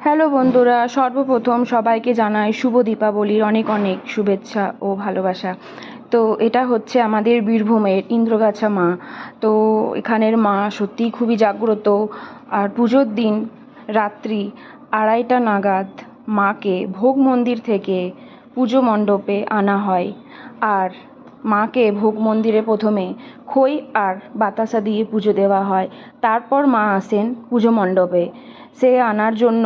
Hello বন্ধুরা, সর্বপ্রথম সবাইকে জানাই শুভ দীপাবলির অনেক অনেক শুভেচ্ছা ও ভালোবাসা। তো এটা হচ্ছে আমাদের বীরভূমের ইন্দ্রগাছা মা। তো এখানের মা সত্যিই খুবই জাগ্রত। আর পুজোর দিন রাত্রি 2:30 নাগাদ মাকে ভোগ মন্দির থেকে পুজো মণ্ডপে আনা হয়। আর মাকে ভোগ মন্দিরে প্রথমে খই আর বাতাসা দিয়ে পুজো দেওয়া হয়, তারপর মা আসেন পুজো মণ্ডপে। সে আনার জন্য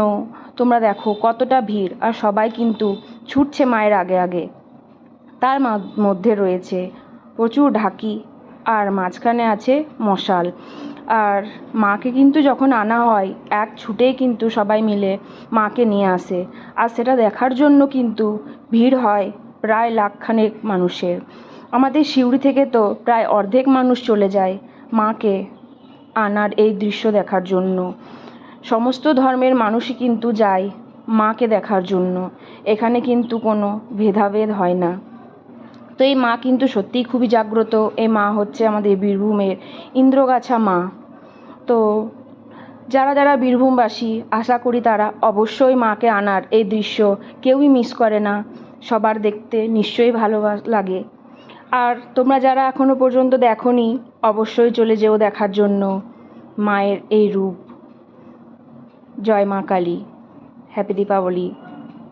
তোমরা দেখো কতটা ভিড়, আর সবাই কিন্তু ছুটছে মায়ের আগে আগে। তার মধ্যে রয়েছে প্রচুর ঢাকি, আর মাঝখানে আছে মশাল। আর মাকে কিন্তু যখন আনা হয় এক ছুটেই কিন্তু সবাই মিলে মাকে নিয়ে আসে। আর সেটা দেখার জন্য কিন্তু ভিড় হয় প্রায় লাখখানেক মানুষের। আমাদের সিউড়ি থেকে তো প্রায় অর্ধেক মানুষ চলে যায় মাকে আনার এই দৃশ্য দেখার জন্য। সমস্ত ধর্মের মানুষই কিন্তু যায় মাকে দেখার জন্য। এখানে কিন্তু কোনো ভেদাভেদ হয় না। তো এই মা কিন্তু সত্যিই খুবই জাগ্রত। এই মা হচ্ছে আমাদের বীরভূমের ইন্দ্রগাছা মা। তো যারা যারা বীরভূমবাসী, আশা করি তারা অবশ্যই মাকে আনার এই দৃশ্য কেউই মিস করে না। সবার দেখতে নিশ্চয়ই ভালো লাগে। আর তোমরা যারা এখনও পর্যন্ত দেখোনি, অবশ্যই চলে যেও দেখার জন্য মায়ের এই রূপ। জয় মা কালী। হ্যাপি দীপাবলি।